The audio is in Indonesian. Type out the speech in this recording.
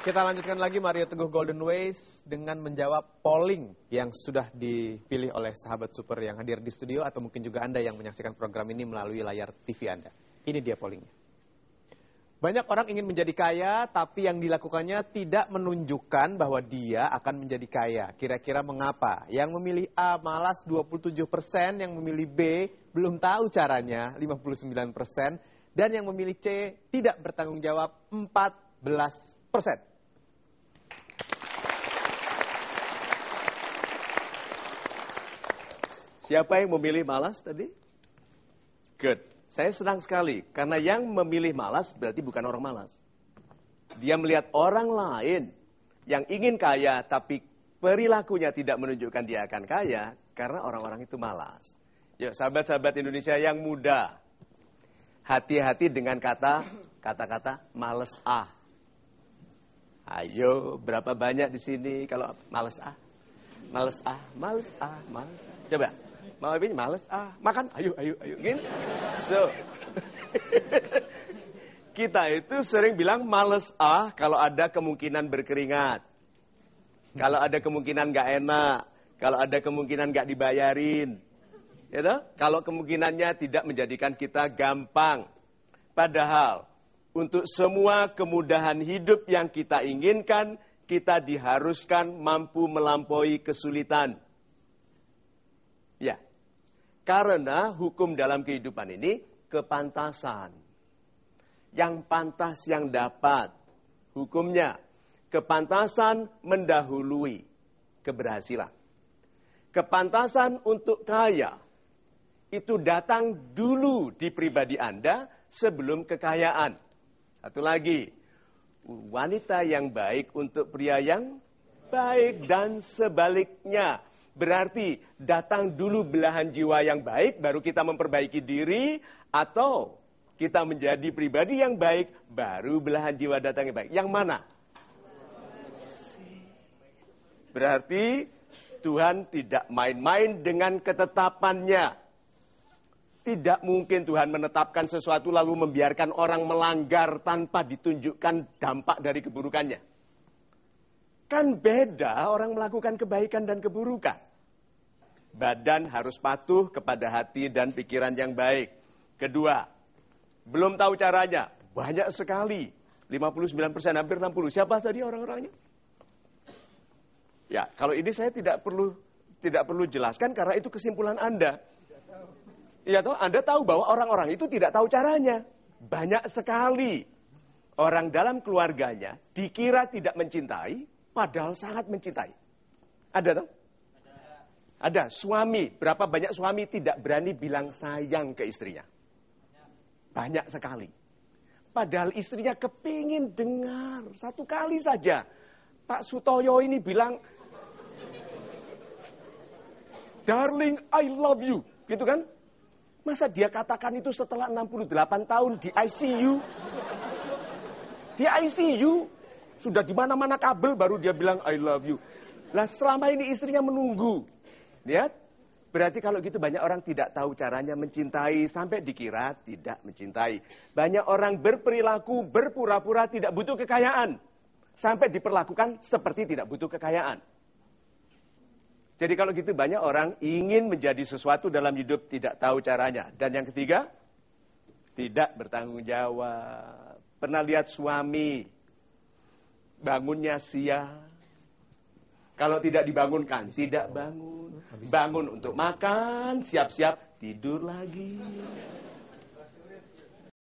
Kita lanjutkan lagi Mario Teguh Golden Ways dengan menjawab polling yang sudah dipilih oleh sahabat super yang hadir di studio atau mungkin juga Anda yang menyaksikan program ini melalui layar TV Anda. Ini dia pollingnya. Banyak orang ingin menjadi kaya, tapi yang dilakukannya tidak menunjukkan bahwa dia akan menjadi kaya. Kira-kira mengapa? Yang memilih A malas 27%, yang memilih B belum tahu caranya 59%, dan yang memilih C tidak bertanggung jawab 14%. Siapa yang memilih malas tadi? Good. Saya senang sekali, karena yang memilih malas berarti bukan orang malas. Dia melihat orang lain yang ingin kaya, tapi perilakunya tidak menunjukkan dia akan kaya, karena orang-orang itu malas. Yuk, sahabat-sahabat Indonesia yang muda, hati-hati dengan kata-kata males ah. Ayo, berapa banyak di sini kalau males ah? Males ah, males ah, males ah. Coba. Mau ini males makan ayo gini. So kita itu sering bilang males kalau ada kemungkinan berkeringat, kalau ada kemungkinan nggak enak, kalau ada kemungkinan nggak dibayarin, ya toh? Kalau kemungkinannya tidak menjadikan kita gampang. Padahal untuk semua kemudahan hidup yang kita inginkan, kita diharuskan mampu melampaui kesulitan. Ya, karena hukum dalam kehidupan ini kepantasan. Yang pantas yang dapat. Hukumnya, kepantasan mendahului keberhasilan. Kepantasan untuk kaya, itu datang dulu di pribadi Anda sebelum kekayaan. Satu lagi, wanita yang baik untuk pria yang baik dan sebaliknya. Berarti datang dulu belahan jiwa yang baik, baru kita memperbaiki diri, atau kita menjadi pribadi yang baik, baru belahan jiwa datang yang baik. Yang mana? Berarti Tuhan tidak main-main dengan ketetapannya. Tidak mungkin Tuhan menetapkan sesuatu lalu membiarkan orang melanggar tanpa ditunjukkan dampak dari keburukannya. Kan beda orang melakukan kebaikan dan keburukan. Badan harus patuh kepada hati dan pikiran yang baik. Kedua, belum tahu caranya. Banyak sekali. 59%, hampir 60%. Siapa tadi orang-orangnya? Ya, kalau ini saya tidak perlu jelaskan karena itu kesimpulan Anda. Iya toh, Anda tahu bahwa orang-orang itu tidak tahu caranya. Banyak sekali orang dalam keluarganya dikira tidak mencintai, padahal sangat mencintai. Ada toh? Ada suami, berapa banyak suami tidak berani bilang sayang ke istrinya? Banyak sekali. Padahal istrinya kepingin dengar satu kali saja. Pak Sutoyo ini bilang, darling I love you, gitu kan? Masa dia katakan itu setelah 68 tahun di ICU? Di ICU, sudah di mana-mana kabel baru dia bilang I love you. Lah selama ini istrinya menunggu. Lihat, berarti kalau gitu banyak orang tidak tahu caranya mencintai sampai dikira tidak mencintai. Banyak orang berperilaku berpura-pura tidak butuh kekayaan. Sampai diperlakukan seperti tidak butuh kekayaan. Jadi kalau gitu banyak orang ingin menjadi sesuatu dalam hidup tidak tahu caranya. Dan yang ketiga, tidak bertanggung jawab. Pernah lihat suami bangunnya siang. Kalau tidak dibangunkan, tidak bangun. Bangun untuk makan, siap-siap, tidur lagi.